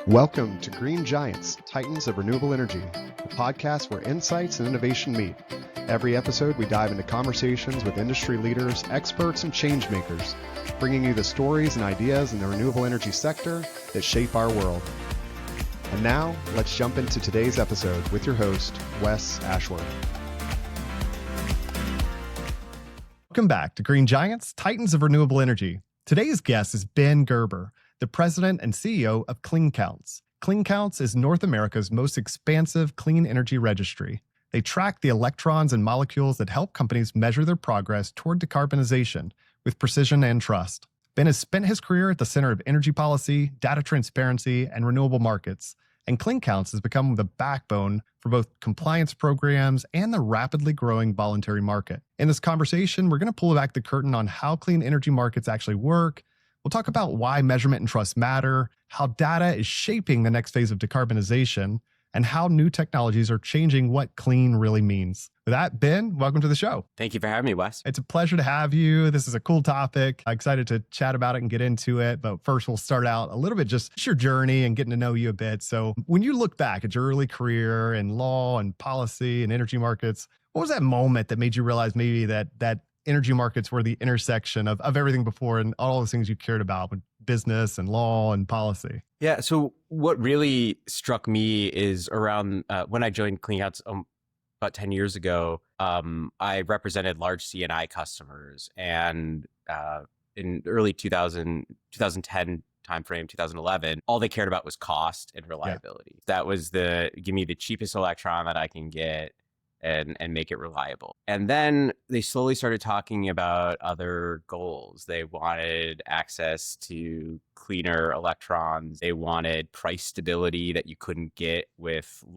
Welcome to Green Giants, Titans of Renewable Energy, the podcast where insights and innovation meet. Every episode, we dive into conversations with industry leaders, experts, and change makers, bringing you the stories and ideas in the renewable energy sector that shape our world. And now, let's jump into today's episode with your host, Wes Ashworth. Welcome back to Green Giants, Titans of Renewable Energy. Today's guest is Ben Gerber, the president and CEO of CleanCounts. CleanCounts is North America's most expansive clean energy registry. They track the electrons and molecules that help companies measure their progress toward decarbonization with precision and trust. Ben has spent his career at the center of energy policy, data transparency, and renewable markets, and CleanCounts has become the backbone for both compliance programs and the rapidly growing voluntary market. In this conversation, we're going to pull back the curtain on how clean energy markets actually work. We'll talk about why measurement and trust matter, how data is shaping the next phase of decarbonization, and how new technologies are changing what clean really means. With that, Ben, welcome to the show. Thank you for having me, Wes. It's a pleasure to have you. This is a cool topic. I'm excited to chat about it and get into it. But first, we'll start out a little bit just your journey and getting to know you a bit. So when you look back at your early career in law and policy and energy markets, what was that moment that made you realize maybe that energy markets were the intersection of everything before and all those things you cared about with business and law and policy? Yeah. So what really struck me is around when I joined CleanCounts about 10 years ago, I represented large C&I customers. And in early 2010 timeframe, 2011, all they cared about was cost and reliability. Yeah. That was give me the cheapest electron that I can get and make it reliable. And then they slowly started talking about other goals. They wanted access to cleaner electrons. They wanted price stability that you couldn't get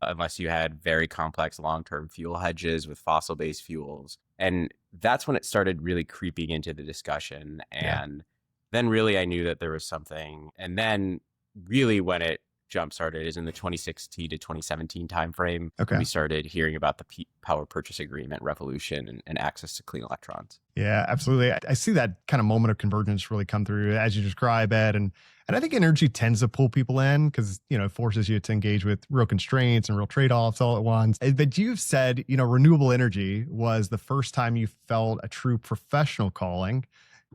unless you had very complex long-term fuel hedges with fossil-based fuels. And that's when it started really creeping into the discussion. And then really I knew that there was something. And then really when it jump started is in the 2016 to 2017 timeframe. Okay. We started hearing about the power purchase agreement revolution and access to clean electrons. Yeah, absolutely. I see that kind of moment of convergence really come through as you describe it. And I think energy tends to pull people in because, it forces you to engage with real constraints and real trade-offs all at once. But you've said, renewable energy was the first time you felt a true professional calling.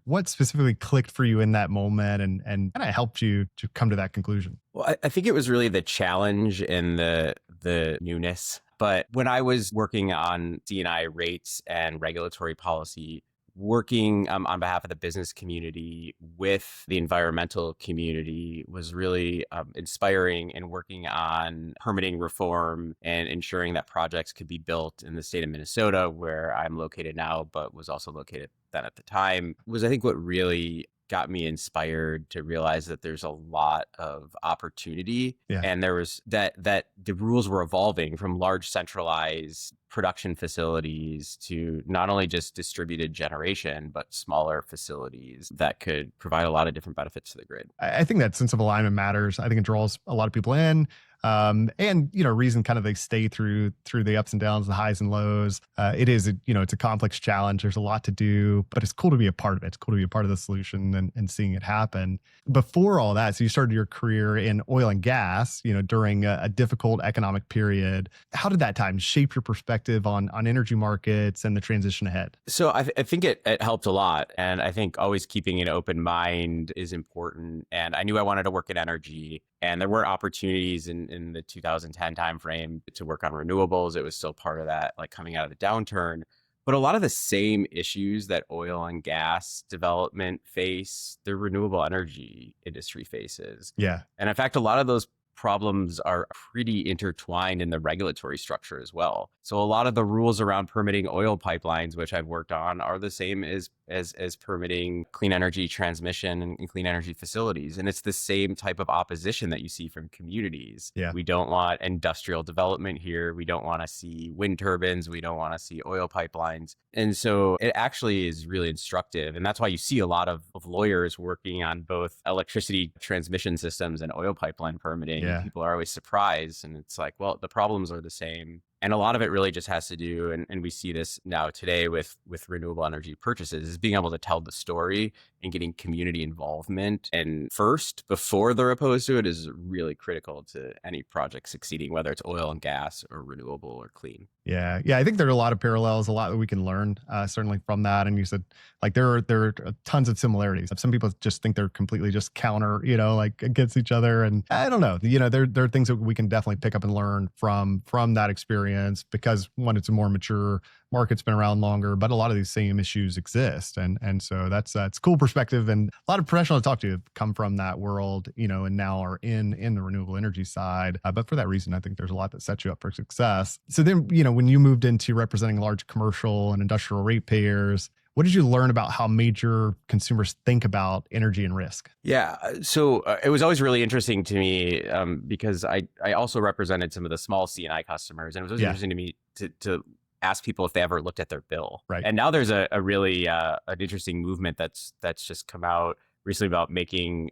What specifically clicked for you in that moment and kind of helped you to come to that conclusion? Well, I think it was really the challenge and the newness. But when I was working on D&I rates and regulatory policy, working on behalf of the business community with the environmental community was really inspiring, and working on permitting reform and ensuring that projects could be built in the state of Minnesota, where I'm located now, but was also located then at the time, was I think what really got me inspired to realize that there's a lot of opportunity. Yeah. And there was that the rules were evolving from large centralized production facilities to not only just distributed generation, but smaller facilities that could provide a lot of different benefits to the grid. I think that sense of alignment matters. I think it draws a lot of people in. And, reason kind of they stay through the ups and downs, the highs and lows. It is, it's a complex challenge. There's a lot to do, but it's cool to be a part of it. It's cool to be a part of the solution and seeing it happen. Before all that, so you started your career in oil and gas, during a difficult economic period. How did that time shape your perspective on energy markets and the transition ahead? So I think it helped a lot. And I think always keeping an open mind is important. And I knew I wanted to work in energy. And there were opportunities in the 2010 timeframe to work on renewables. It was still part of that, like coming out of the downturn. But a lot of the same issues that oil and gas development face, the renewable energy industry faces. Yeah. And in fact, a lot of those problems are pretty intertwined in the regulatory structure as well. So a lot of the rules around permitting oil pipelines, which I've worked on, are the same as permitting clean energy transmission and clean energy facilities. And it's the same type of opposition that you see from communities. Yeah. We don't want industrial development here. We don't want to see wind turbines. We don't want to see oil pipelines. And so it actually is really instructive. And that's why you see a lot of lawyers working on both electricity transmission systems and oil pipeline permitting. Yeah. People are always surprised. And it's like, well, the problems are the same. And a lot of it really just has to do, and we see this now today with renewable energy purchases, is being able to tell the story and getting community involvement. And first, before they're opposed to it, is really critical to any project succeeding, whether it's oil and gas or renewable or clean. Yeah. Yeah. I think there are a lot of parallels, a lot that we can learn, certainly from that. And you said like there are tons of similarities. Some people just think they're completely just counter, like against each other. And I don't know, there are things that we can definitely pick up and learn from that experience, because one, it's a more mature market's been around longer, but a lot of these same issues exist. And so that's cool perspective. And a lot of professionals I talk to have come from that world, and now are in the renewable energy side. But for that reason, I think there's a lot that sets you up for success. So then, when you moved into representing large commercial and industrial ratepayers, what did you learn about how major consumers think about energy and risk? Yeah, so it was always really interesting to me because I also represented some of the small C&I customers, and it was always interesting to me to ask people if they ever looked at their bill. Right. And now there's a really an interesting movement that's just come out recently about making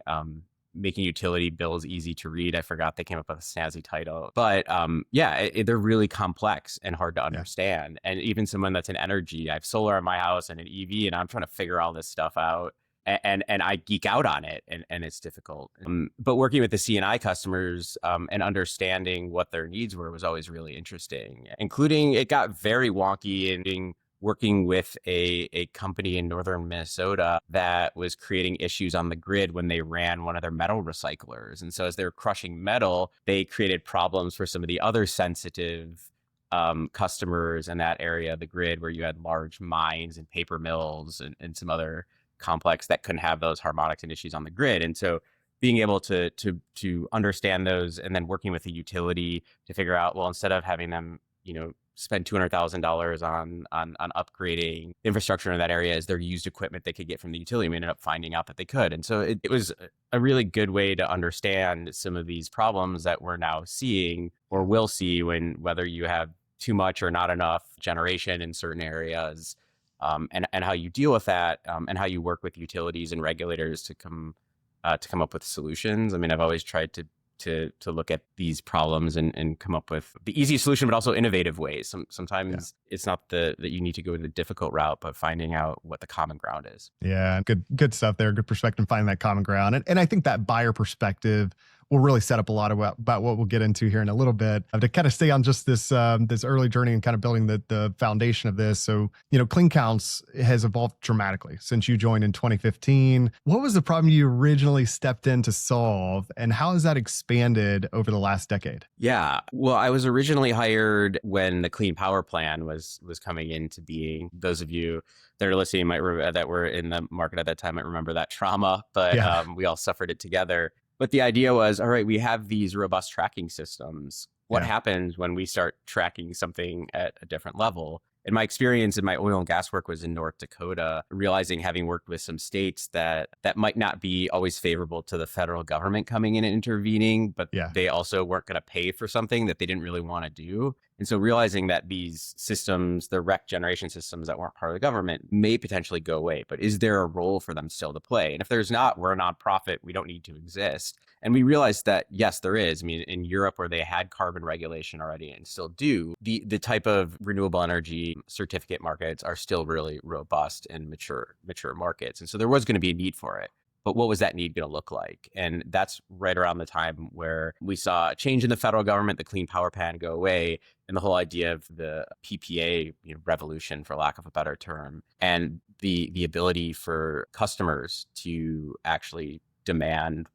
utility bills easy to read. I forgot they came up with a snazzy title, but they're really complex and hard to understand. And even someone that's in energy, I have solar on my house and an EV, and I'm trying to figure all this stuff out. And I geek out on it, and it's difficult. But working with the C&I customers and understanding what their needs were was always really interesting. Including, it got very wonky in working with a company in northern Minnesota that was creating issues on the grid when they ran one of their metal recyclers. And so as they were crushing metal, they created problems for some of the other sensitive customers in that area of the grid, where you had large mines and paper mills and some other complex that couldn't have those harmonics and issues on the grid. And so being able to understand those, and then working with the utility to figure out, well, instead of having them, spend $200,000 on upgrading infrastructure in that area, is there used equipment they could get from the utility? We ended up finding out that they could. And so it was a really good way to understand some of these problems that we're now seeing or will see whether you have too much or not enough generation in certain areas. And how you deal with that, and how you work with utilities and regulators to come up with solutions. I mean, I've always tried to look at these problems and come up with the easiest solution, but also innovative ways. Sometimes it's not that you need to go the difficult route, but finding out what the common ground is. Yeah, good stuff there. Good perspective, finding that common ground. And I think that buyer perspective will really set up a lot about what we'll get into here in a little bit. To kind of stay on just this early journey and kind of building the foundation of this. So, CleanCounts has evolved dramatically since you joined in 2015. What was the problem you originally stepped in to solve, and how has that expanded over the last decade? Yeah, well, I was originally hired when the Clean Power Plan was coming into being. Those of you that are listening that were in the market at that time might remember that trauma, but we all suffered it together. But the idea was, all right, we have these robust tracking systems. What happens when we start tracking something at a different level? And my experience in my oil and gas work was in North Dakota, realizing, having worked with some states, that might not be always favorable to the federal government coming in and intervening, but they also weren't going to pay for something that they didn't really want to do. And so realizing that these systems, the rec generation systems that weren't part of the government, may potentially go away, but is there a role for them still to play? And if there's not, we're a nonprofit, we don't need to exist. And we realized that, yes, there is. I mean, in Europe, where they had carbon regulation already and still do, the type of renewable energy certificate markets are still really robust and mature markets. And so there was going to be a need for it. But what was that need going to look like? And that's right around the time where we saw a change in the federal government, the Clean Power Plan go away, and the whole idea of the PPA revolution, for lack of a better term, and the ability for customers to actually demand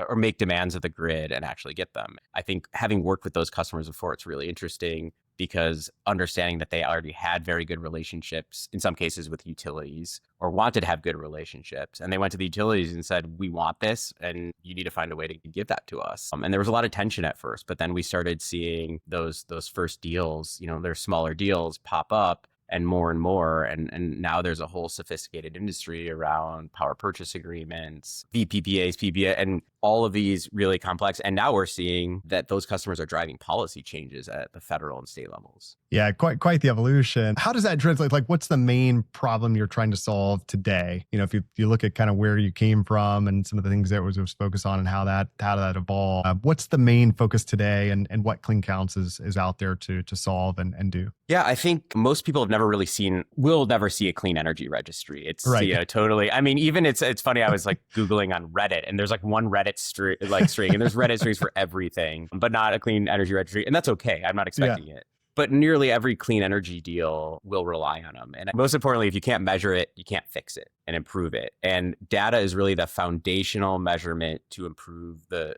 or make demands of the grid and actually get them. I think, having worked with those customers before, it's really interesting, because understanding that they already had very good relationships, in some cases with utilities, or wanted to have good relationships. And they went to the utilities and said, we want this, and you need to find a way to give that to us. And there was a lot of tension at first, but then we started seeing those first deals, their smaller deals pop up, and more. And now there's a whole sophisticated industry around power purchase agreements, VPPAs, PPA, and all of these really complex. And now we're seeing that those customers are driving policy changes at the federal and state levels. Yeah, quite the evolution. How does that translate? Like, what's the main problem you're trying to solve today? You know, if you look at kind of where you came from and some of the things that was focused on and how that evolved, what's the main focus today, and what CleanCounts is out there to solve and do? Yeah, I think most people will never see a clean energy registry. It's Right. totally. I mean, even it's funny. I was like Googling on Reddit, and there's like one Reddit string, and there's registries for everything, but not a clean energy registry, and that's okay. I'm not expecting it. But nearly every clean energy deal will rely on them. And most importantly, if you can't measure it, you can't fix it and improve it. And data is really the foundational measurement to improve the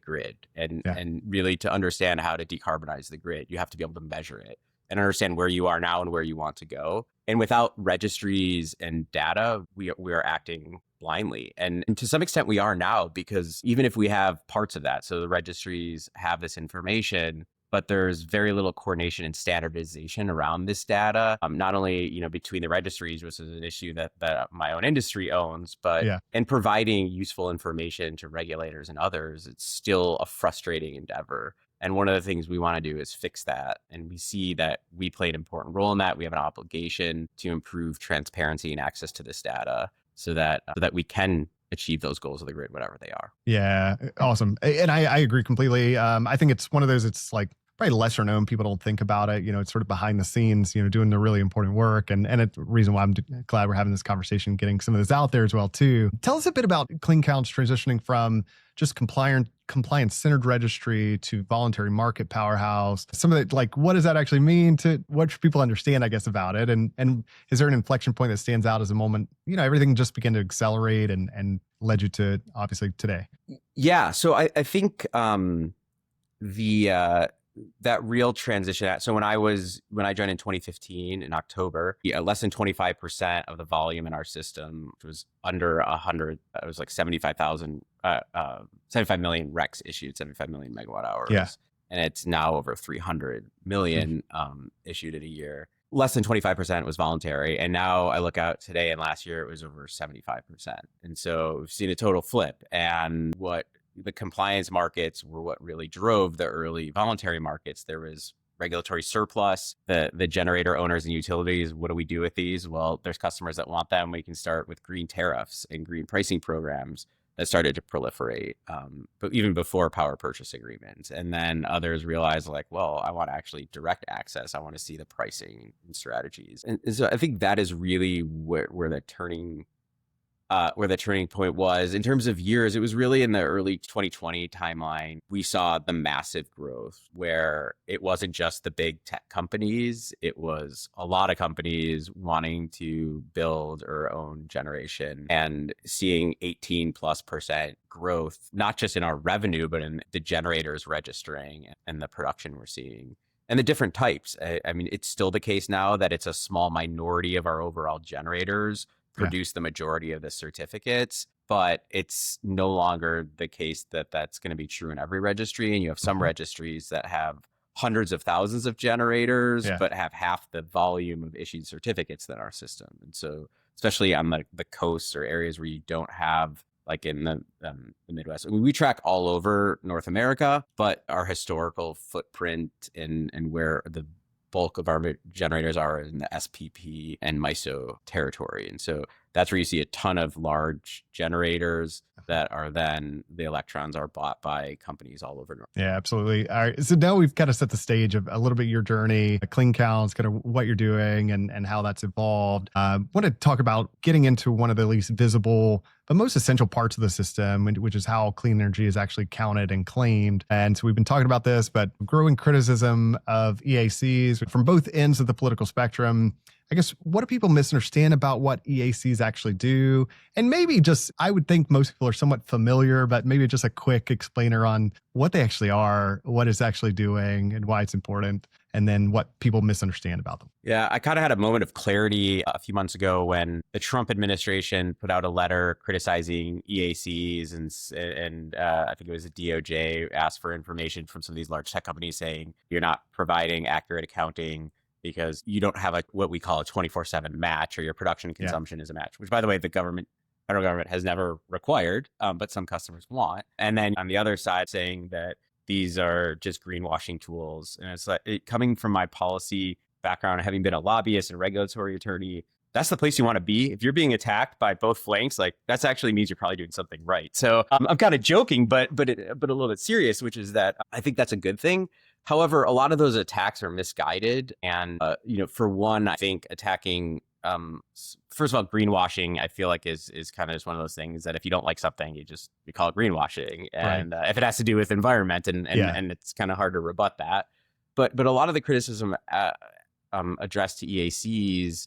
grid and really to understand how to decarbonize the grid. You have to be able to measure it and understand where you are now and where you want to go. And without registries and data, we are acting blindly. And to some extent, we are now, because even if we have parts of that, so the registries have this information, but there's very little coordination and standardization around this data. Not only between the registries, which is an issue that my own industry owns, but in providing useful information to regulators and others, it's still a frustrating endeavor. And one of the things we want to do is fix that. And we see that we play an important role in that. We have an obligation to improve transparency and access to this data so that we can achieve those goals of the grid, whatever they are. Yeah, awesome. And I agree completely. I think it's one of those, it's like probably lesser known. People don't think about it. It's sort of behind the scenes, doing the really important work. And it's the reason why I'm glad we're having this conversation, getting some of this out there as well, too. Tell us a bit about CleanCounts transitioning from just compliance-centered registry to voluntary market powerhouse. Some of it, like, what does that actually mean? What should people understand, I guess, about it? And is there an inflection point that stands out as a moment, everything just began to accelerate and led you to, obviously, today? Yeah. So I think that real transition. So when I joined in 2015 in October, less than 25% of the volume in our system, which was under 100, it was like 75 million RECs issued, 75 million megawatt hours. Yeah. And it's now over 300 million issued in a year. Less than 25% was voluntary. And now I look out today, and last year it was over 75%. And so we've seen a total flip. And what the compliance markets were what really drove the early voluntary markets. There was regulatory surplus, the generator owners and utilities. What do we do with these? Well, there's customers that want them. We can start with green tariffs and green pricing programs that started to proliferate, but even before power purchase agreements. And then others realized, like, well, I want actually direct access. I want to see the pricing and strategies. And so I think that is really where the turning point was. In terms of years, it was really in the early 2020 timeline. We saw the massive growth where it wasn't just the big tech companies. It was a lot of companies wanting to build or own generation and seeing 18+% growth, not just in our revenue, but in the generators registering and the production we're seeing. And the different types. I mean, it's still the case now that it's a small minority of our overall generators produce the majority of the certificates, but it's no longer the case that that's going to be true in every registry. And you have some registries that have hundreds of thousands of generators, but have half the volume of issued certificates than our system. And so, especially on the coasts or areas where you don't have, like in the Midwest, I mean, we track all over North America, but our historical footprint and where the bulk of our generators are in the SPP and MISO territory. And so that's where you see a ton of large generators that are then the electrons are bought by companies all over North. Yeah, absolutely. All right. So now we've kind of set the stage of a little bit your journey, CleanCounts, kind of what you're doing and how that's evolved. I want to talk about getting into one of the least visible but most essential parts of the system, which is how clean energy is actually counted and claimed. And so we've been talking about this, but growing criticism of EACs from both ends of the political spectrum. I guess, what do people misunderstand about what EACs actually do? And maybe just, I would think most people are somewhat familiar, but maybe just a quick explainer on what they actually are, what it's actually doing, and why it's important, and then what people misunderstand about them. Yeah, I kind of had a moment of clarity a few months ago when the Trump administration put out a letter criticizing EACs, and I think it was the DOJ asked for information from some of these large tech companies saying, you're not providing accurate accounting because you don't have what we call a 24/7 match, or your production and consumption is a match, which, by the way, the federal government has never required, but some customers want. And then on the other side saying that these are just greenwashing tools. And it's like coming from my policy background, having been a lobbyist and regulatory attorney, that's the place you want to be. If you're being attacked by both flanks, like that's actually means you're probably doing something right. So I'm kind of joking, but a little bit serious, which is that I think that's a good thing. However, a lot of those attacks are misguided. And, for one, I think attacking, first of all, greenwashing, I feel like is kind of just one of those things that if you don't like something, you call it greenwashing. And if it has to do with environment and it's kind of hard to rebut that. But a lot of the criticism addressed to EACs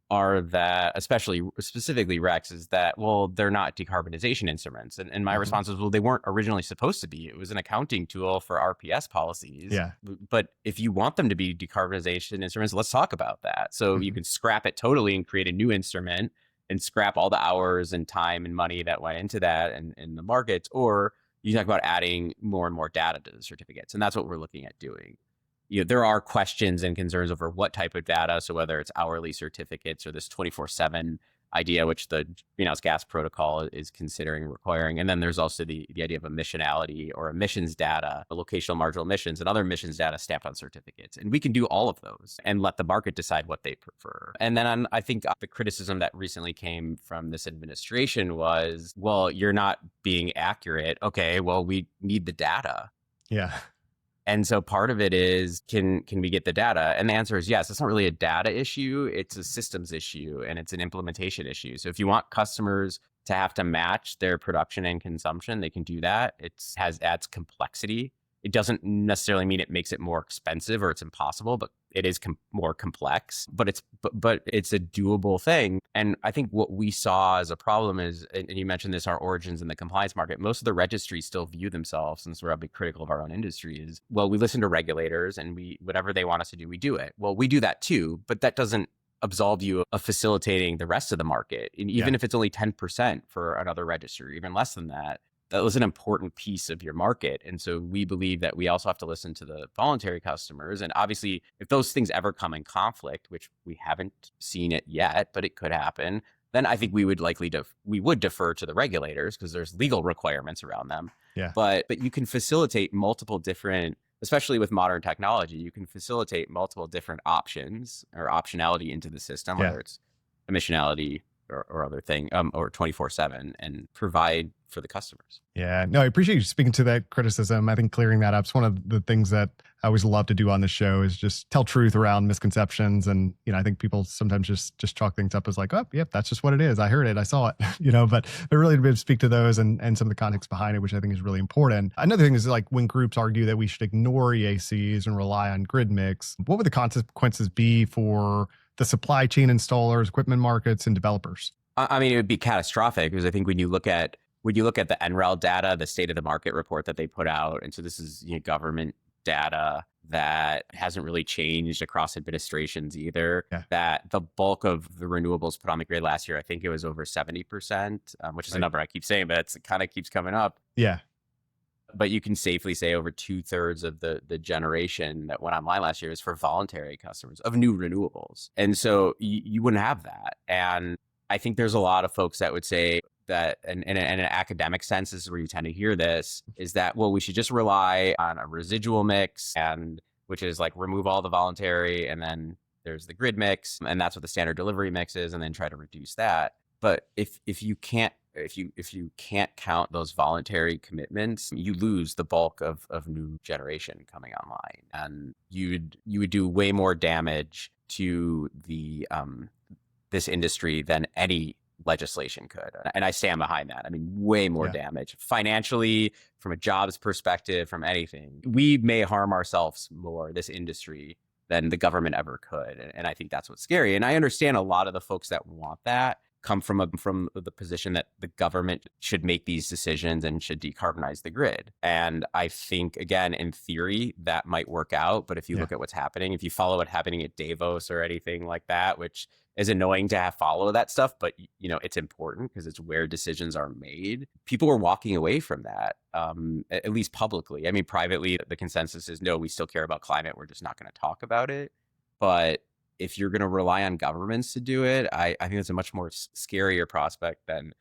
are that, specifically RECs, is that, well, they're not decarbonization instruments. And my response was, well, they weren't originally supposed to be. It was an accounting tool for RPS policies. Yeah. But if you want them to be decarbonization instruments, let's talk about that. So you can scrap it totally and create a new instrument and scrap all the hours and time and money that went into that and in the markets, or you talk about adding more and more data to the certificates. And that's what we're looking at doing. There are questions and concerns over what type of data. So whether it's hourly certificates or this 24/7 idea, which the greenhouse gas protocol is considering requiring. And then there's also the idea of emissionality or emissions data, locational marginal emissions and other emissions data stamped on certificates. And we can do all of those and let the market decide what they prefer. And then I think the criticism that recently came from this administration was, well, you're not being accurate. Okay, well, we need the data. Yeah. And so part of it is, can we get the data? And the answer is yes. It's not really a data issue. It's a systems issue and it's an implementation issue. So if you want customers to have to match their production and consumption, they can do that. It adds complexity. It doesn't necessarily mean it makes it more expensive or it's impossible, but it is more complex. But it's a doable thing. And I think what we saw as a problem is, and you mentioned this, our origins in the compliance market. Most of the registries still view themselves, since we're a bit critical of our own industry, is, well, we listen to regulators and whatever they want us to do, we do it. Well, we do that too, but that doesn't absolve you of facilitating the rest of the market. And even if it's only 10% for another registry, even less than that, that was an important piece of your market. And so we believe that we also have to listen to the voluntary customers. And obviously, if those things ever come in conflict, which we haven't seen it yet, but it could happen, then I think we would defer to the regulators because there's legal requirements around them. Yeah. But you can facilitate multiple different, especially with modern technology, you can facilitate multiple different options or optionality into the system, whether it's emissionality or other thing, or 24/7, and provide for the customers. Yeah, no, I appreciate you speaking to that criticism. I think clearing that up is one of the things that I always love to do on the show, is just tell truth around misconceptions. And, I think people sometimes just chalk things up as like, oh, yep, that's just what it is. I heard it. I saw it, but really to be able to speak to those and some of the context behind it, which I think is really important. Another thing is, like, when groups argue that we should ignore EACs and rely on grid mix, what would the consequences be for the supply chain installers, equipment markets, and developers? I mean, it would be catastrophic, because I think when you look at the NREL data, the state of the market report that they put out, and so this is government data that hasn't really changed across administrations either, that the bulk of the renewables put on the grid last year, I think it was over 70%, which is a number I keep saying, but it kind of keeps coming up. Yeah. But you can safely say over 2/3 of the generation that went online last year is for voluntary customers of new renewables. And so you wouldn't have that. And I think there's a lot of folks that would say that, and in an academic sense, this is where you tend to hear this, is that, well, we should just rely on a residual mix, and which is like remove all the voluntary, and then there's the grid mix, and that's what the standard delivery mix is, and then try to reduce that. But if you can't count those voluntary commitments, you lose the bulk of new generation coming online, and you would do way more damage to the this industry than any legislation could. And I stand behind that. I mean, way more damage financially, from a jobs perspective, from anything. We may harm ourselves more, this industry, than the government ever could. And I think that's what's scary. And I understand a lot of the folks that want that come from the position that the government should make these decisions and should decarbonize the grid. And I think, again, in theory, that might work out. But if you look at what's happening, if you follow what's happening at Davos or anything like that, which is annoying to follow that stuff, but it's important because it's where decisions are made. People are walking away from that, at least publicly. I mean, privately, the consensus is, no, we still care about climate. We're just not going to talk about it. But if you're going to rely on governments to do it, I think it's a much more scarier prospect than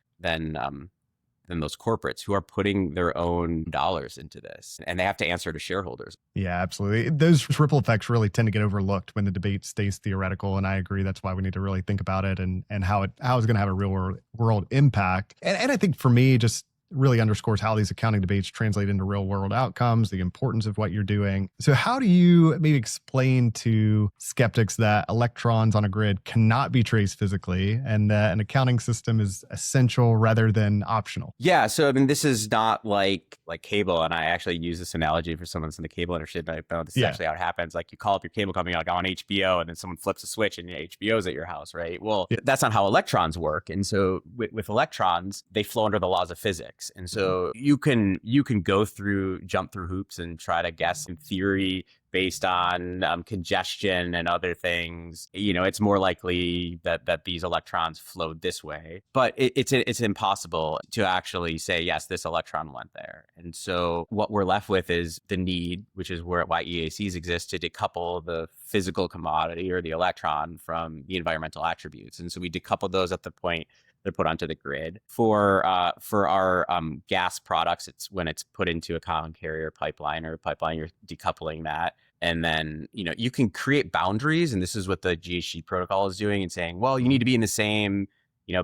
than those corporates who are putting their own dollars into this, and they have to answer to shareholders. Yeah, absolutely. Those ripple effects really tend to get overlooked when the debate stays theoretical. And I agree. That's why we need to really think about it and how it's going to have a real world impact. And I think for me, just really underscores how these accounting debates translate into real world outcomes, the importance of what you're doing. So how do you maybe explain to skeptics that electrons on a grid cannot be traced physically and that an accounting system is essential rather than optional? Yeah. So, I mean, this is not like cable. And I actually use this analogy for someone that's in the cable industry, but I know this is actually how it happens. Like you call up your cable company, like on HBO, and then someone flips a switch and HBO's at your house, right? Well, that's not how electrons work. And so with electrons, they flow under the laws of physics. And so you can jump through hoops and try to guess in theory based on congestion and other things. It's more likely that these electrons flowed this way, but it's impossible to actually say, yes, this electron went there. And so what we're left with is the need, which is why EACs exist, to decouple the physical commodity or the electron from the environmental attributes. And so we decouple those at the point they're put onto the grid. For our gas products, it's when it's put into a common carrier pipeline, you're decoupling that. And then, you can create boundaries. And this is what the GHG protocol is doing and saying, well, you need to be in the same,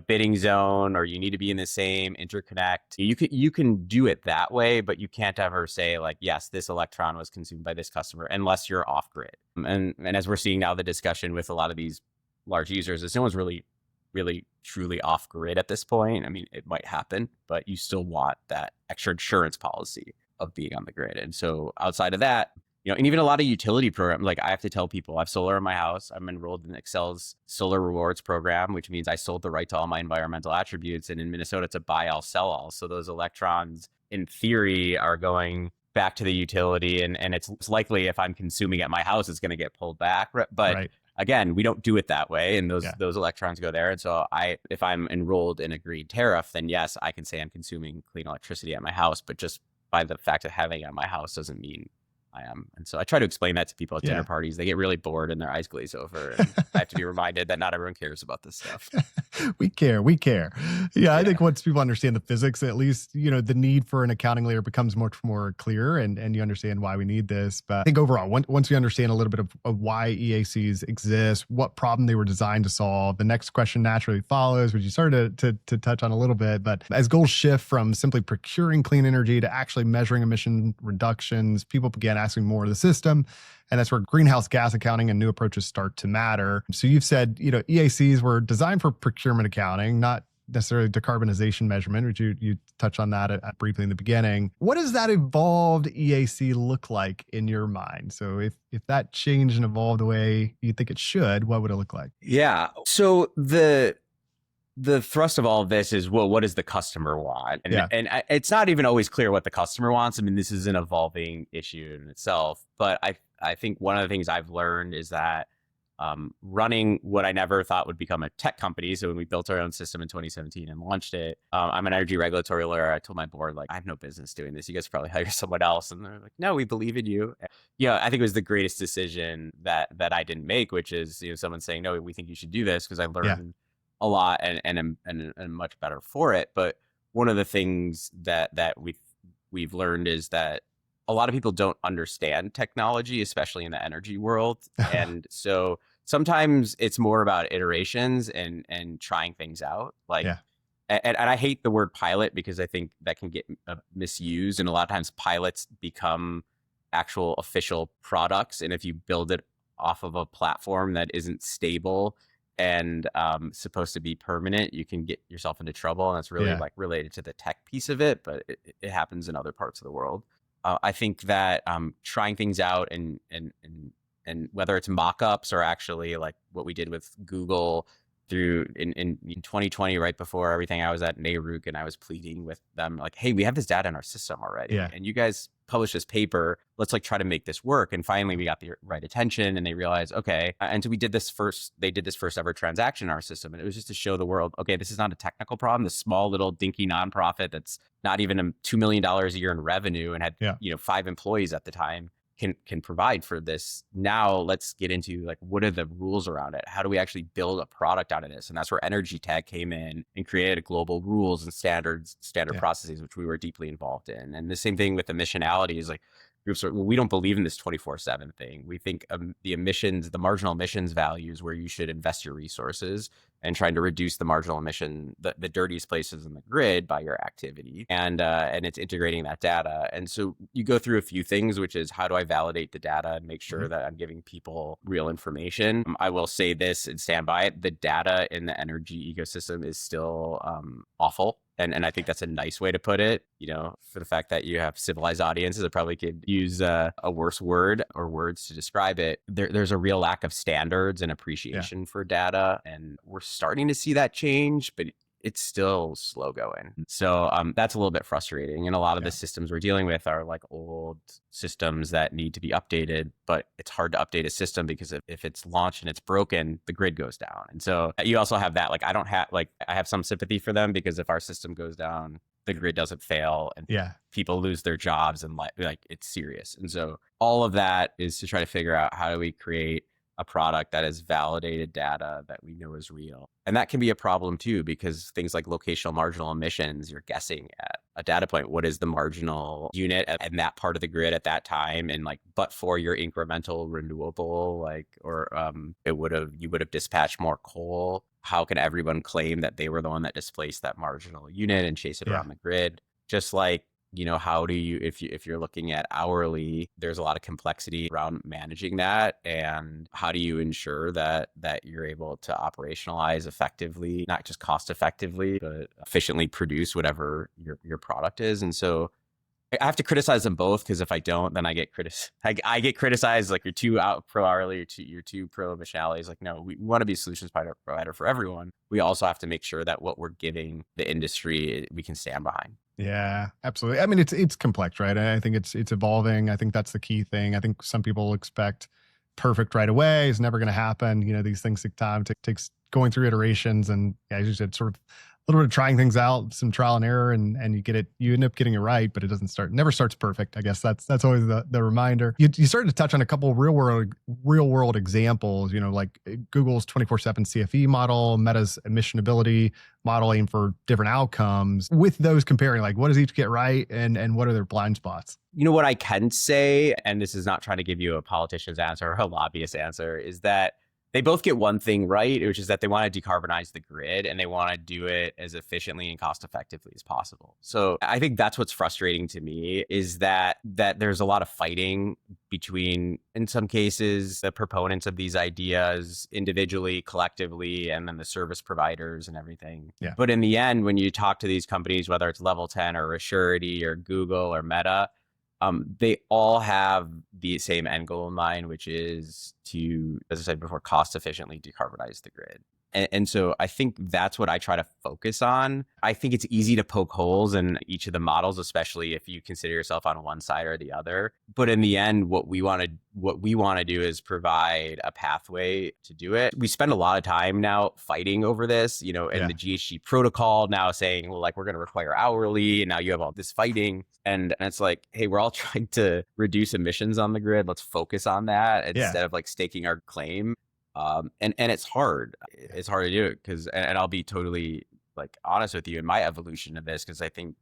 bidding zone, or you need to be in the same interconnect. You can do it that way, but you can't ever say like, yes, this electron was consumed by this customer unless you're off grid. And as we're seeing now, the discussion with a lot of these large users is no one's really truly off grid at this point. I mean, it might happen, but you still want that extra insurance policy of being on the grid. And so outside of that, and even a lot of utility programs, like I have to tell people I have solar in my house. I'm enrolled in Excel's solar rewards program, which means I sold the right to all my environmental attributes. And in Minnesota, it's a buy all, sell all. So those electrons in theory are going back to the utility. And it's likely if I'm consuming at my house, it's going to get pulled back. But again, we don't do it that way. And those electrons go there. And so if I'm enrolled in a green tariff, then yes, I can say I'm consuming clean electricity at my house. But just by the fact of having it at my house doesn't mean I am. And so I try to explain that to people at dinner parties. They get really bored and their eyes glaze over. And I have to be reminded that not everyone cares about this stuff. We care. Yeah, I think once people understand the physics, at least, the need for an accounting layer becomes much more clear and you understand why we need this. But I think overall, once you understand a little bit of why EACs exist, what problem they were designed to solve, the next question naturally follows, which you started to touch on a little bit. But as goals shift from simply procuring clean energy to actually measuring emission reductions, people began asking more of the system. And that's where greenhouse gas accounting and new approaches start to matter. So you've said, EACs were designed for procurement accounting, not necessarily decarbonization measurement, which you touched on that briefly in the beginning. What does that evolved EAC look like in your mind? So if that changed and evolved the way you think it should, what would it look like? Yeah. So the thrust of all of this is, well, what does the customer want? And it's not even always clear what the customer wants. I mean, this is an evolving issue in itself. But I think one of the things I've learned is that running what I never thought would become a tech company. So when we built our own system in 2017 and launched it, I'm an energy regulatory lawyer. I told my board, like, I have no business doing this. You guys probably hire someone else. And they're like, no, we believe in you. I think it was the greatest decision that I didn't make, which is, someone saying, no, we think you should do this, because I learned a lot and much better for it. But one of the things that we've learned is that a lot of people don't understand technology, especially in the energy world. And so sometimes it's more about iterations and trying things out. And I hate the word pilot because I think that can get misused. And a lot of times pilots become actual official products. And if you build it off of a platform that isn't stable and supposed to be permanent, you can get yourself into trouble. And it's really related to the tech piece of it, but it happens in other parts of the world. I think that trying things out and whether it's mock-ups or actually like what we did with Google through in 2020, right before everything, I was at NARUC and I was pleading with them like, hey, we have this data in our system already. And you guys published this paper. Let's try to make this work. And finally we got the right attention and they realized, okay. And so they did this first ever transaction in our system. And it was just to show the world, okay, this is not a technical problem. This small little dinky nonprofit that's not even $2 million a year in revenue and had 5 employees at the time can provide for this. Now let's get into like, what are the rules around it? How do we actually build a product out of this? And that's where energy tech came in and created global rules and standard processes, which we were deeply involved in. And the same thing with emissionality is like, groups are, well, we don't believe in this 24/7 thing. We think the marginal emissions values where you should invest your resources and trying to reduce the marginal emission, the dirtiest places in the grid by your activity. And it's integrating that data. And so you go through a few things, which is how do I validate the data and make sure that I'm giving people real information? I will say this and stand by it. The data in the energy ecosystem is still awful. And I think that's a nice way to put it, for the fact that you have civilized audiences that probably could use a worse word or words to describe it. There's a real lack of standards and appreciation for data. And we're starting to see that change, but it's still slow going. So that's a little bit frustrating. And a lot of the systems we're dealing with are like old systems that need to be updated, but it's hard to update a system because if it's launched and it's broken, the grid goes down. And so you also have that, like, I have some sympathy for them because if our system goes down, the grid doesn't fail and people lose their jobs and like it's serious. And so all of that is to try to figure out how do we create a product that is validated data that we know is real. And that can be a problem too, because things like locational marginal emissions, you're guessing at a data point, what is the marginal unit in that part of the grid at that time? And like, but for your incremental renewable, you would have dispatched more coal. How can everyone claim that they were the one that displaced that marginal unit and chase it around the grid? Just like, how do you, if you're looking at hourly, there's a lot of complexity around managing that. And how do you ensure that you're able to operationalize effectively, not just cost effectively, but efficiently produce whatever your product is? And so I have to criticize them both, because if I don't, then I get criticized. I get criticized like you're too pro hourly, you're too pro emissionality. It's like, no, we want to be a solutions provider for everyone. We also have to make sure that what we're giving the industry, we can stand behind. Yeah, absolutely. I mean, it's complex, right? I think it's evolving. I think that's the key thing. I think some people expect perfect right away. It's never going to happen. These things take time. Takes going through iterations, and as you said, sort of a little bit of trying things out, some trial and error, and you end up getting it right, but it never starts perfect. I guess that's always the reminder. You started to touch on a couple real world examples, like Google's 24/7 CFE model, Meta's emissionability modeling for different outcomes. With those comparing, like, what does each get right and what are their blind spots? What I can say, and this is not trying to give you a politician's answer or a lobbyist answer, is that they both get one thing right, which is that they want to decarbonize the grid and they want to do it as efficiently and cost effectively as possible. So I think that's what's frustrating to me, is that there's a lot of fighting between, in some cases, the proponents of these ideas individually, collectively, and then the service providers and everything. Yeah. But in the end, when you talk to these companies, whether it's Level 10 or Assurity or Google or Meta, they all have the same end goal in mind, which is to, as I said before, cost efficiently decarbonize the grid. And so I think that's what I try to focus on. I think it's easy to poke holes in each of the models, especially if you consider yourself on one side or the other. But in the end, what we want to do is provide a pathway to do it. We spend a lot of time now fighting over this, and the GHG protocol now saying, well, like, we're going to require hourly, and now you have all this fighting. And it's like, hey, we're all trying to reduce emissions on the grid. Let's focus on that instead of like staking our claim. And it's hard. It's hard to do it because, and I'll be totally like honest with you in my evolution of this, because I think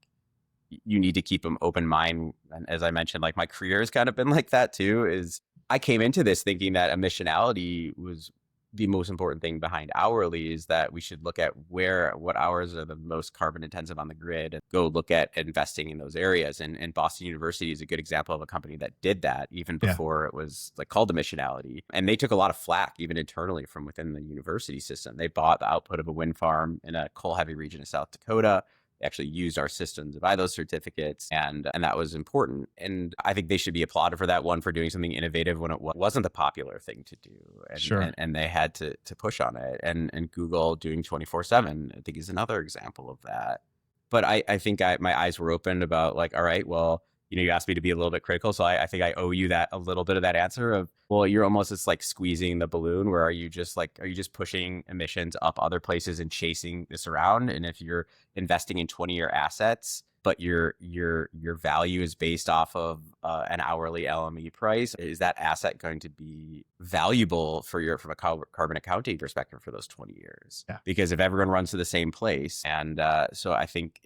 you need to keep an open mind. And as I mentioned, like, my career has kind of been like that too, is I came into this thinking that emissionality was the most important thing behind hourly, is that we should look at what hours are the most carbon intensive on the grid and go look at investing in those areas. And Boston University is a good example of a company that did that even before it was like called emissionality. And they took a lot of flack even internally from within the university system. They bought the output of a wind farm in a coal heavy region of South Dakota. They actually used our system to buy those certificates, and that was important. And I think they should be applauded for that, one, for doing something innovative when it wasn't the popular thing to do, and they had to push on it. And Google doing 24/7, I think, is another example of that. But I think my eyes were opened about like, all right, well, you asked me to be a little bit critical. So I think I owe you a little bit of that answer of, well, you're almost just like squeezing the balloon, where are you just pushing emissions up other places and chasing this around? And if you're investing in 20-year assets, but your value is based off of an hourly LME price, is that asset going to be valuable for from a carbon accounting perspective for those 20 years? Yeah. Because if everyone runs to the same place, and so I think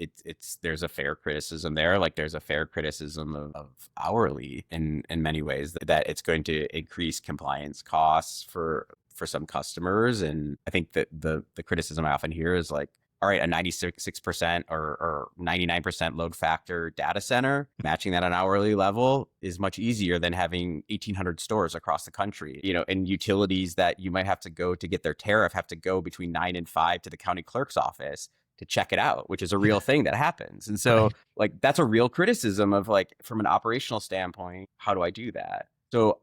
there's a fair criticism there. Like there's a fair criticism of hourly in many ways, that it's going to increase compliance costs for some customers. And I think that the criticism I often hear is like, all right, a 96% or 99% load factor data center, matching that on an hourly level is much easier than having 1,800 stores across the country. And utilities that you might have to go to get their tariff have to go between 9 and 5 to the county clerk's office to check it out, which is a real thing that happens. And so like, that's a real criticism of like, from an operational standpoint, how do I do that? So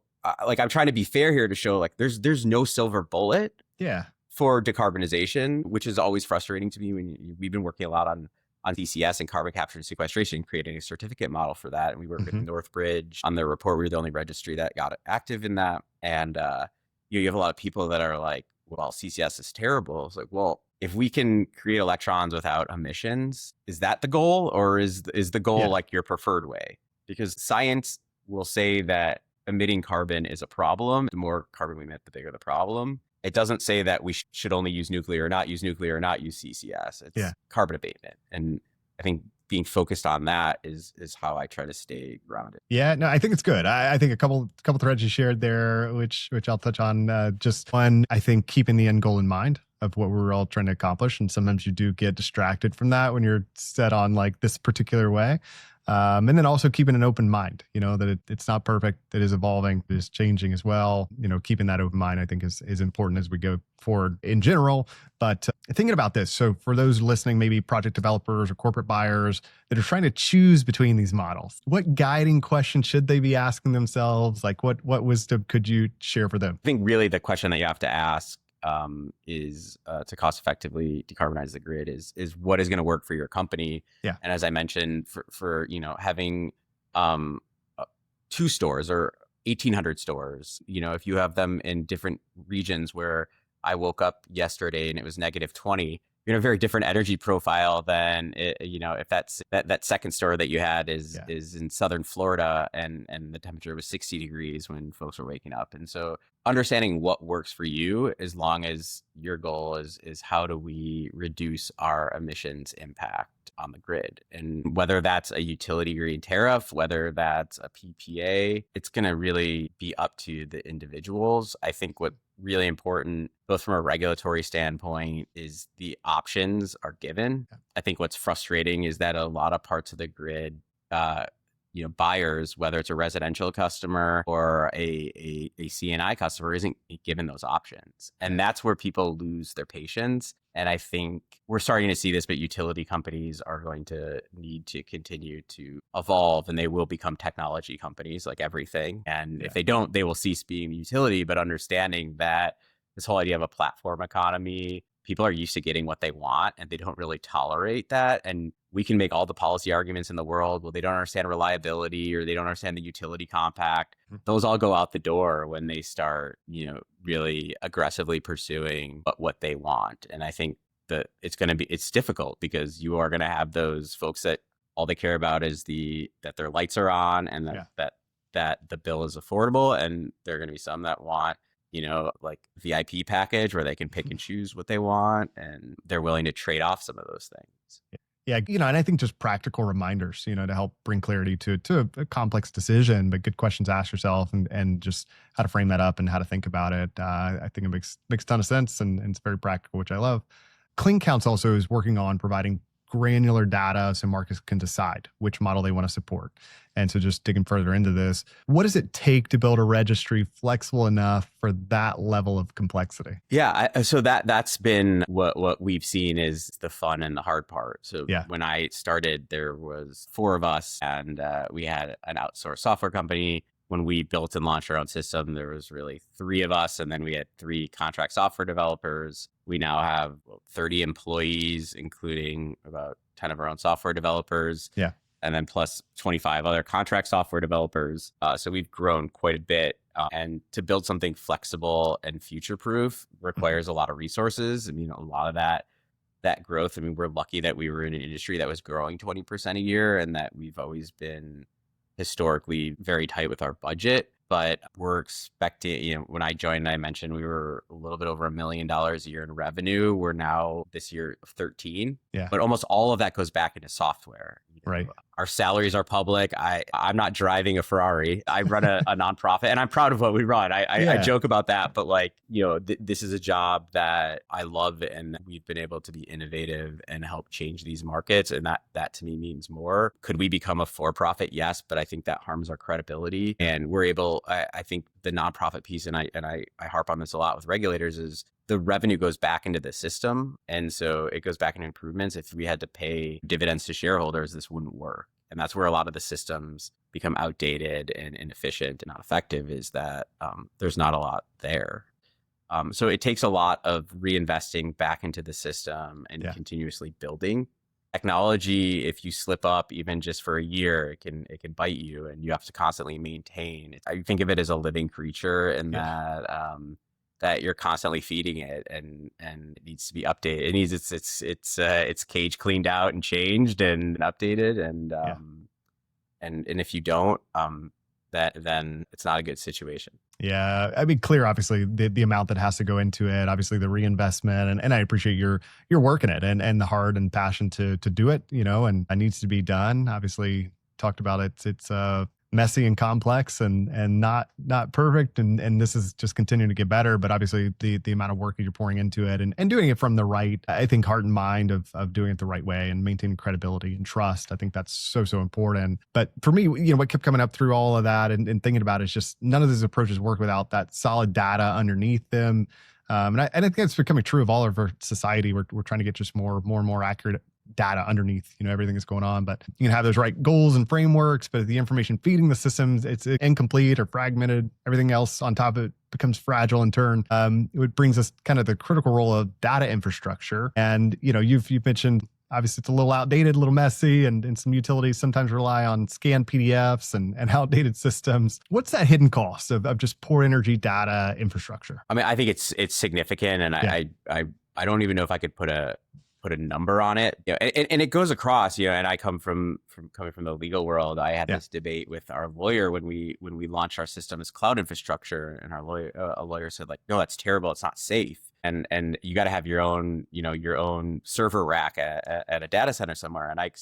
like, I'm trying to be fair here to show like, there's no silver bullet. Yeah. For decarbonization, which is always frustrating to me when we've been working a lot on CCS and carbon capture and sequestration, creating a certificate model for that. And we work with Northbridge on their report. We were the only registry that got active in that. And you have a lot of people that are like, well, CCS is terrible. It's like, well, if we can create electrons without emissions, is that the goal? Or is the goal like your preferred way? Because science will say that emitting carbon is a problem. The more carbon we emit, the bigger the problem. It doesn't say that we should only use nuclear or not use CCS. It's carbon abatement. And I think being focused on that is how I try to stay grounded. Yeah, no, I think it's good. I think a couple threads you shared there, which I'll touch on. Just one, I think keeping the end goal in mind of what we're all trying to accomplish. And sometimes you do get distracted from that when you're set on like this particular way. And then also keeping an open mind, that it's not perfect, it is evolving, it is changing as well. Keeping that open mind, I think is important as we go forward in general. But thinking about this, so for those listening, maybe project developers or corporate buyers that are trying to choose between these models, what guiding questions should they be asking themselves? Like what wisdom could you share for them? I think really the question that you have to ask is to cost effectively decarbonize the grid is what is going to work for your company. Yeah. And as I mentioned, for having 2 stores or 1,800 stores, if you have them in different regions where I woke up yesterday and it was -20, you're in a very different energy profile than if that second store that you had is in southern Florida and the temperature was 60 degrees when folks were waking up. And so understanding what works for you, as long as your goal is how do we reduce our emissions impact on the grid, and whether that's a utility green tariff, whether that's a PPA, it's going to really be up to the individuals. I think what really important, both from a regulatory standpoint, is the options are given. I think what's frustrating is that a lot of parts of the grid, buyers, whether it's a residential customer or a CNI customer, isn't given those options. And that's where people lose their patience. And I think we're starting to see this, but utility companies are going to need to continue to evolve, and they will become technology companies like everything. And if they don't, they will cease being a utility. But understanding that this whole idea of a platform economy, people are used to getting what they want and they don't really tolerate that. And we can make all the policy arguments in the world. Well, they don't understand reliability or they don't understand the utility compact. Those all go out the door when they start, really aggressively pursuing what they want. And I think that it's difficult because you are going to have those folks that all they care about is that their lights are on and that the bill is affordable. And there are going to be some that want, like VIP package where they can pick and choose what they want, and they're willing to trade off some of those things. Yeah, and I think just practical reminders, to help bring clarity to a complex decision, but good questions to ask yourself and just how to frame that up and how to think about it. I think it makes a ton of sense and it's very practical, which I love. CleanCounts also is working on providing granular data so markets can decide which model they want to support. And so just digging further into this, what does it take to build a registry flexible enough for that level of complexity? Yeah, so that's been what we've seen is the fun and the hard part. So when I started, there was 4 of us and we had an outsourced software company. When we built and launched our own system, there was really 3 of us, and then we had 3 contract software developers. We now have 30 employees, including about 10 of our own software developers. Yeah. And then plus 25 other contract software developers. So we've grown quite a bit. And to build something flexible and future-proof requires a lot of resources. I mean, a lot of that growth, we're lucky that we were in an industry that was growing 20% a year and that we've always been historically very tight with our budget, but we're expecting, when I joined, I mentioned we were a little bit over $1 million a year in revenue. We're now this year 13, Yeah. but almost all of that goes back into software. Right. Our salaries are public. I'm not driving a Ferrari. I run a nonprofit, and I'm proud of what we run. I joke about that, but this is a job that I love, and we've been able to be innovative and help change these markets, and that to me means more. Could we become a for-profit? Yes, but I think that harms our credibility. And we're able. I think the nonprofit piece, and I harp on this a lot with regulators, is the revenue goes back into the system. And so it goes back into improvements. If we had to pay dividends to shareholders, this wouldn't work. And that's where a lot of the systems become outdated and inefficient and not effective, is that there's not a lot there. So it takes a lot of reinvesting back into the system and continuously building. Technology, if you slip up even just for a year, it can bite you, and you have to constantly maintain. I think of it as a living creature, and that you're constantly feeding it, and it needs to be updated. It needs its cage cleaned out and changed and updated, and if you don't, then it's not a good situation. Yeah, I mean, clear, obviously, the amount that has to go into it, obviously the reinvestment, and I appreciate your work in it and the heart and passion to do it, and it needs to be done. Obviously, talked about it. It's messy and complex and not perfect, and this is just continuing to get better. But obviously, the amount of work that you're pouring into it and doing it from the right, I think, heart and mind of doing it the right way and maintaining credibility and trust. I think that's so important. But for me, what kept coming up through all of that and thinking about it is just none of these approaches work without that solid data underneath them. And I think it's becoming true of all of our society. We're trying to get just more and more accurate data underneath, everything that's going on. But you can have those right goals and frameworks, but the information feeding the systems, it's incomplete or fragmented. Everything else on top of it becomes fragile in turn. It brings us kind of the critical role of data infrastructure. And, you've mentioned, obviously it's a little outdated, a little messy, and some utilities sometimes rely on scanned PDFs and outdated systems. What's that hidden cost of just poor energy data infrastructure? I mean, I think it's significant, and I don't even know if I could put a number on it, and it goes across, and I come from coming from the legal world. I had this debate with our lawyer when we launched our system as cloud infrastructure, and a lawyer said, no, that's terrible. It's not safe. And you got to have your own server rack at a data center somewhere. And I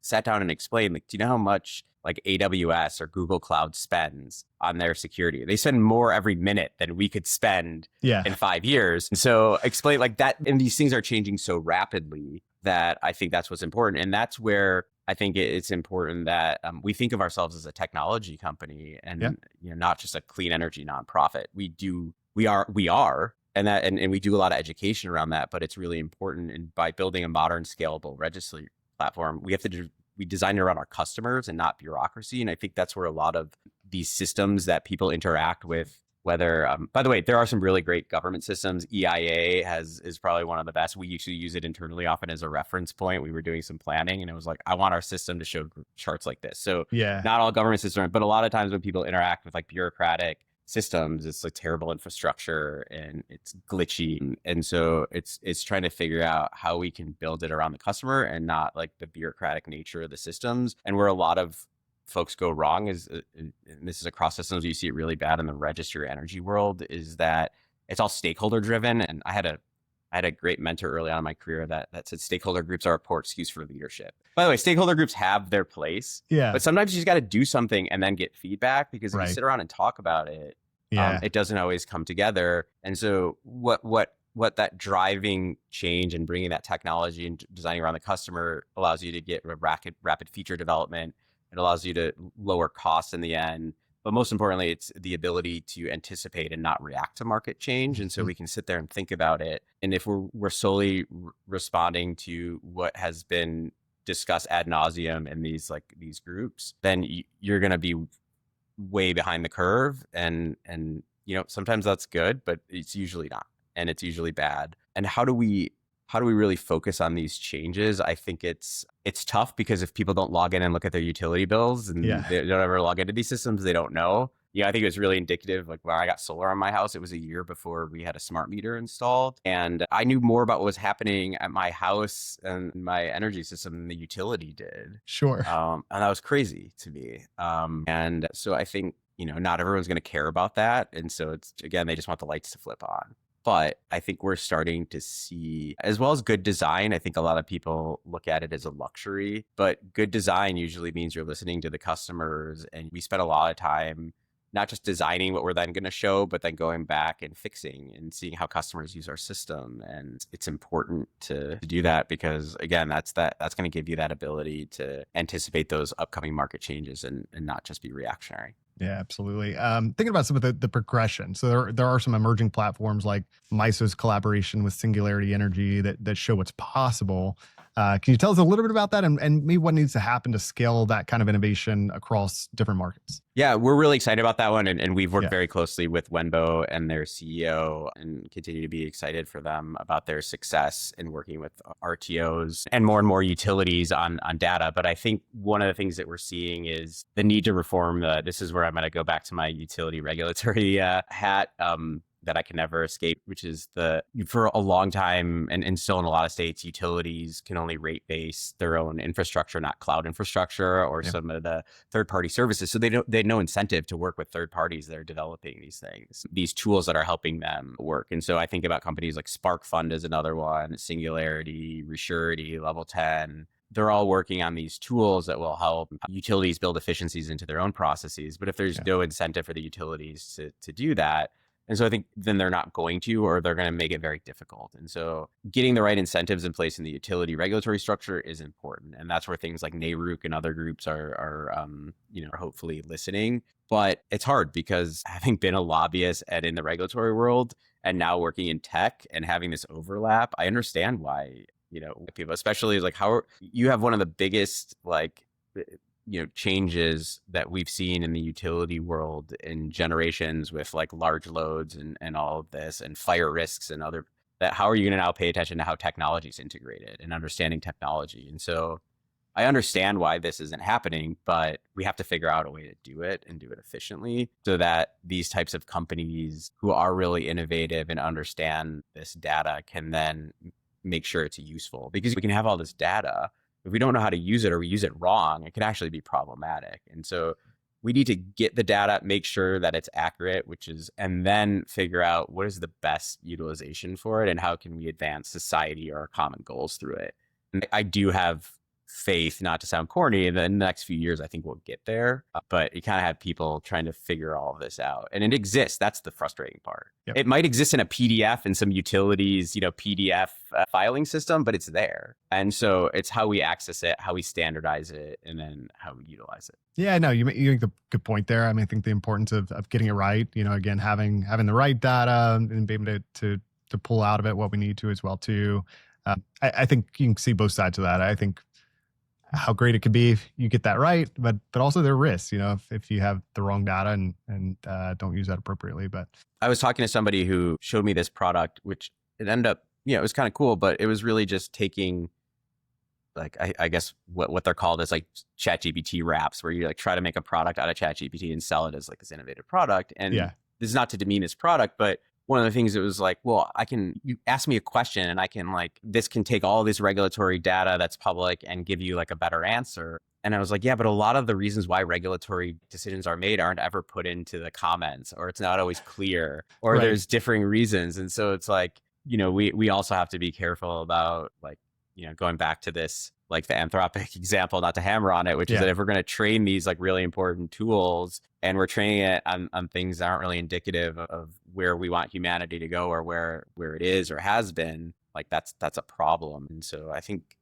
sat down and explained, do you know how much AWS or Google Cloud spends on their security? They spend more every minute than we could spend in 5 years. And so explain that, and these things are changing so rapidly that I think that's what's important. And that's where I think it's important that we think of ourselves as a technology company and not just a clean energy nonprofit. We are. And we do a lot of education around that, but it's really important. And by building a modern, scalable registry platform, we design it around our customers and not bureaucracy. And I think that's where a lot of these systems that people interact with, whether, by the way, there are some really great government systems. EIA is probably one of the best. We usually use it internally often as a reference point. We were doing some planning, and it was I want our system to show charts like this. So not all government systems, but a lot of times when people interact with bureaucratic systems, it's terrible infrastructure and it's glitchy. And so it's trying to figure out how we can build it around the customer and not the bureaucratic nature of the systems. And where a lot of folks go wrong is, and this is across systems, you see it really bad in the registry energy world, is that it's all stakeholder driven. And I had a great mentor early on in my career that said stakeholder groups are a poor excuse for leadership. By the way, stakeholder groups have their place, but sometimes you just got to do something and then get feedback, because if you sit around and talk about it, it doesn't always come together. And so what that driving change and bringing that technology and designing around the customer allows you to get rapid feature development. It allows you to lower costs in the end. But most importantly, it's the ability to anticipate and not react to market change. And so we can sit there and think about it. And if we're solely responding to what has been discussed ad nauseum in these groups, then you're going to be way behind the curve. And sometimes that's good, but it's usually not. And it's usually bad. And how do we really focus on these changes? I think it's tough, because if people don't log in and look at their utility bills and they don't ever log into these systems, they don't know. I think it was really indicative. Like when I got solar on my house, it was a year before we had a smart meter installed. And I knew more about what was happening at my house and my energy system than the utility did. Sure. And that was crazy to me. And so I think, not everyone's going to care about that. And so it's, again, they just want the lights to flip on. But I think we're starting to see, as well as good design, I think a lot of people look at it as a luxury, but good design usually means you're listening to the customers. And we spend a lot of time not just designing what we're then going to show, but then going back and fixing and seeing how customers use our system. And it's important to do that because, again, that's going to give you that ability to anticipate those upcoming market changes and not just be reactionary. Yeah, absolutely. Thinking about some of the progression. So there are some emerging platforms like MISO's collaboration with Singularity Energy that show what's possible. Can you tell us a little bit about that and maybe what needs to happen to scale that kind of innovation across different markets? Yeah, we're really excited about that one. And we've worked very closely with Wenbo and their CEO and continue to be excited for them about their success in working with RTOs and more utilities on data. But I think one of the things that we're seeing is the need to reform this is where I'm going to go back to my utility regulatory hat. That I can never escape, which is for a long time and still in a lot of states, utilities can only rate base their own infrastructure, not cloud infrastructure or some of the third-party services. So they have no incentive to work with third parties that are developing these things, these tools that are helping them work. And so I think about companies like Spark Fund is another one, Singularity, Resurety, Level 10. They're all working on these tools that will help utilities build efficiencies into their own processes. But if there's no incentive for the utilities to do that, and so I think then they're not going to, or they're going to make it very difficult. And so getting the right incentives in place in the utility regulatory structure is important. And that's where things like NARUC and other groups are hopefully listening. But it's hard because having been a lobbyist and in the regulatory world and now working in tech and having this overlap, I understand why, people, especially like how you have one of the biggest, changes that we've seen in the utility world in generations with like large loads and all of this and fire risks and other that. How are you going to now pay attention to how technology is integrated and understanding technology? And so I understand why this isn't happening, but we have to figure out a way to do it and do it efficiently so that these types of companies who are really innovative and understand this data can then make sure it's useful, because we can have all this data. If we don't know how to use it or we use it wrong, it can actually be problematic. And so we need to get the data, make sure that it's accurate, and then figure out what is the best utilization for it and how can we advance society or our common goals through it. And I do have faith, not to sound corny, in the next few years, I think we'll get there. But you kind of have people trying to figure all of this out. And it exists. That's the frustrating part. Yep. It might exist in a PDF in some utilities, PDF filing system, but it's there. And so it's how we access it, how we standardize it, and then how we utilize it. Yeah, no, you make the good point there. I mean, I think the importance of getting it right, again, having the right data and being able to pull out of it what we need to as well too. I think you can see both sides of that. I think how great it could be if you get that right, but also there are risks, if you have the wrong data and don't use that appropriately. But I was talking to somebody who showed me this product, which it ended up, it was kind of cool, but it was really just taking like, I guess what they're called as like ChatGPT wraps, where you like try to make a product out of ChatGPT and sell it as like this innovative product. And this is not to demean this product, but one of the things, it was like, well, you ask me a question and I can this can take all this regulatory data that's public and give you like a better answer. And I was like, yeah, but a lot of the reasons why regulatory decisions are made aren't ever put into the comments, or it's not always clear, or there's differing reasons. And so it's like, we also have to be careful about going back to this, like the Anthropic example, not to hammer on it, which is that if we're going to train these like really important tools and we're training it on things that aren't really indicative of where we want humanity to go or where it is or has been, like that's a problem. And so I think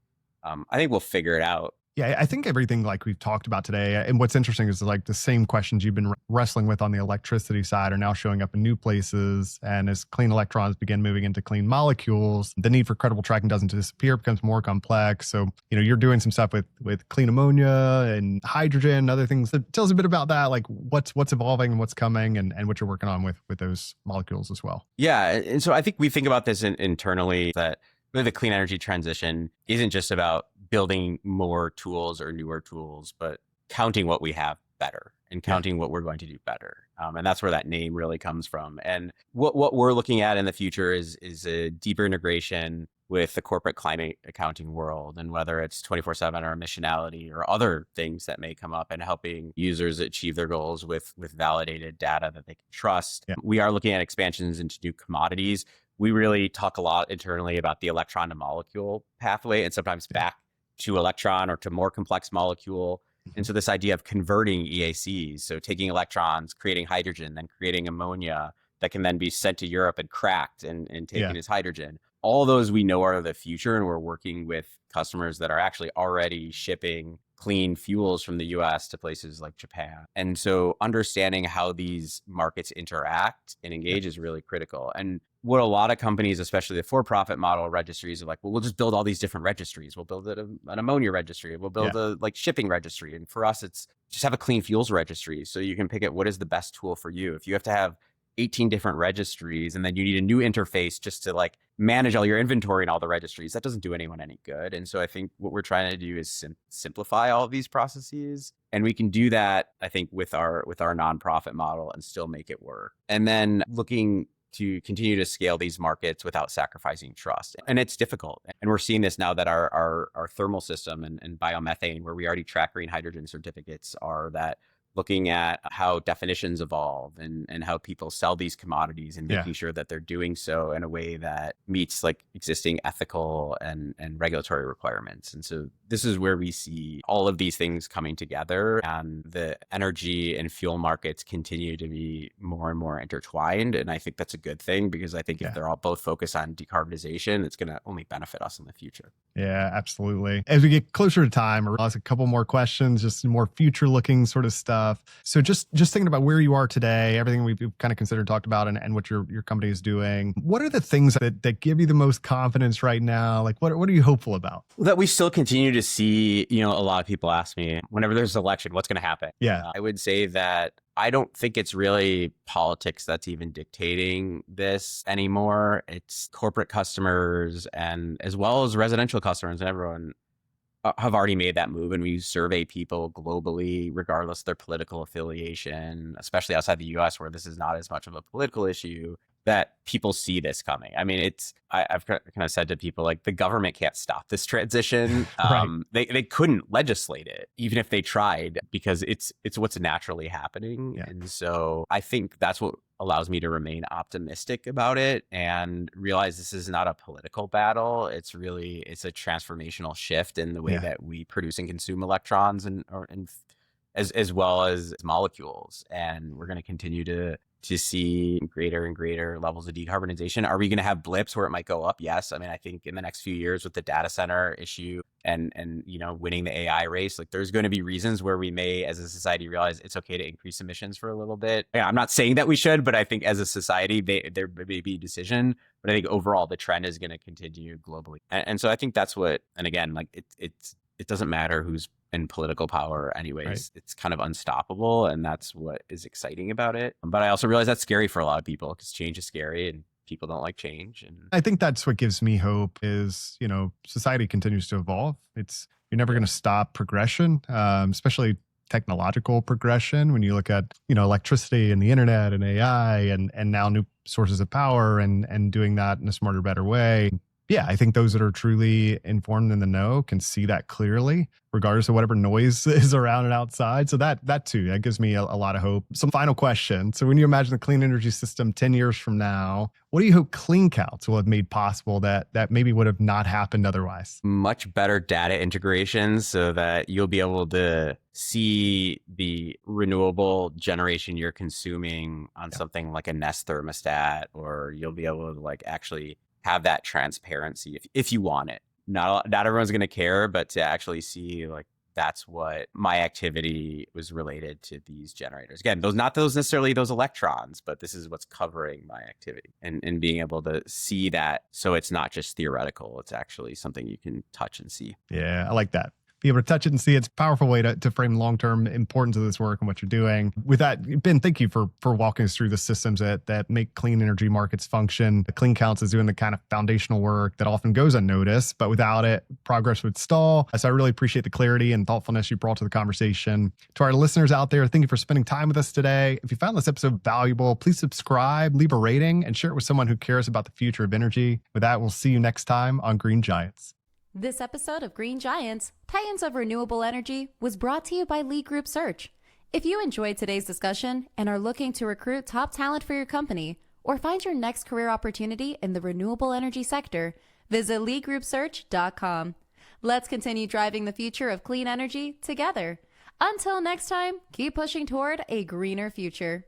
we'll figure it out. Yeah, I think everything like we've talked about today, and what's interesting is like the same questions you've been wrestling with on the electricity side are now showing up in new places. And as clean electrons begin moving into clean molecules, the need for credible tracking doesn't disappear, it becomes more complex. So, you're doing some stuff with clean ammonia and hydrogen, other things. So tell us a bit about that, like what's evolving and what's coming and what you're working on with those molecules as well. Yeah, and so I think we think about this internally, that really the clean energy transition isn't just about building more tools or newer tools, but counting what we have better and counting what we're going to do better. And that's where that name really comes from. And what we're looking at in the future is a deeper integration with the corporate climate accounting world, and whether it's 24/7 or emissionality or other things that may come up, and helping users achieve their goals with validated data that they can trust. Yeah. We are looking at expansions into new commodities. We really talk a lot internally about the electron to molecule pathway, and sometimes back to electron or to more complex molecule. And so this idea of converting EACs, so taking electrons, creating hydrogen, then creating ammonia that can then be sent to Europe and cracked and taken as hydrogen. All those we know are the future, and we're working with customers that are actually already shipping clean fuels from the US to places like Japan. And so understanding how these markets interact and engage is really critical. And what a lot of companies, especially the for-profit model registries, are like, well, we'll just build all these different registries. We'll build an ammonia registry. We'll build a shipping registry. And for us, it's just have a clean fuels registry. So you can pick it, what is the best tool for you? If you have to have 18 different registries and then you need a new interface just to like manage all your inventory and all the registries, that doesn't do anyone any good. And so I think what we're trying to do is simplify all of these processes. And we can do that, I think, with our nonprofit model and still make it work. And then looking to continue to scale these markets without sacrificing trust. And it's difficult. And we're seeing this now that our thermal system and biomethane, where we already track green hydrogen certificates, are that looking at how definitions evolve and how people sell these commodities, and making sure that they're doing so in a way that meets like existing ethical and regulatory requirements. And so this is where we see all of these things coming together, and the energy and fuel markets continue to be more and more intertwined. And I think that's a good thing, because I think if they're all both focused on decarbonization, it's going to only benefit us in the future. Yeah, absolutely. As we get closer to time, I'll ask a couple more questions, just more future looking sort of stuff. So just thinking about where you are today, everything we've kind of considered, talked about, and what your company is doing, what are the things that give you the most confidence right now? Like what are you hopeful about? That we still continue to see, a lot of people ask me, whenever there's an election, what's going to happen? Yeah. I would say that I don't think it's really politics that's even dictating this anymore. It's corporate customers, and as well as residential customers, and everyone have already made that move. And we survey people globally, regardless of their political affiliation, especially outside the US, where this is not as much of a political issue, that people see this coming. I mean, I've kind of said to people, like, the government can't stop this transition. They couldn't legislate it, even if they tried, because it's what's naturally happening. Yeah. And so I think that's what allows me to remain optimistic about it and realize this is not a political battle. It's a transformational shift in the way that we produce and consume electrons and as well as molecules. And we're going to continue to see greater and greater levels of decarbonization. Are we going to have blips where it might go up? Yes. I mean, I think in the next few years with the data center issue and winning the AI race, like, there's going to be reasons where we may, as a society, realize it's okay to increase emissions for a little bit. Yeah, I'm not saying that we should, but I think as a society, there may be a decision. But I think overall, the trend is going to continue globally. And so I think that's what, and again, like it doesn't matter who's in political power anyways. Right. It's kind of unstoppable, and that's what is exciting about it. But I also realize that's scary for a lot of people, because change is scary and people don't like change. And I think that's what gives me hope is, society continues to evolve. You're never going to stop progression, especially technological progression. When you look at, electricity and the internet and AI and now new sources of power and doing that in a smarter, better way. Yeah, I think those that are truly informed in the know can see that clearly, regardless of whatever noise is around and outside. So that gives me a lot of hope. Some final question. So when you imagine the clean energy system 10 years from now, what do you hope CleanCounts will have made possible that maybe would have not happened otherwise? Much better data integration, so that you'll be able to see the renewable generation you're consuming on something like a Nest thermostat, or you'll be able to actually have that transparency if you want it. Not everyone's going to care, but to actually see that's what my activity was related to these generators. Again, not necessarily those electrons, but this is what's covering my activity, and being able to see that, so it's not just theoretical, it's actually something you can touch and see. Yeah, I like that. be able to touch it and see it. It's a powerful way to frame long-term importance of this work and what you're doing. With that, Ben, thank you for walking us through the systems that make clean energy markets function. The CleanCounts is doing the kind of foundational work that often goes unnoticed, but without it, progress would stall. So I really appreciate the clarity and thoughtfulness you brought to the conversation. To our listeners out there, thank you for spending time with us today. If you found this episode valuable, please subscribe, leave a rating, and share it with someone who cares about the future of energy. With that, we'll see you next time on Green Giants. This episode of Green Giants, Titans of Renewable Energy, was brought to you by Lee Group Search. If you enjoyed today's discussion and are looking to recruit top talent for your company or find your next career opportunity in the renewable energy sector, visit leegroupsearch.com. Let's continue driving the future of clean energy together. Until next time, keep pushing toward a greener future.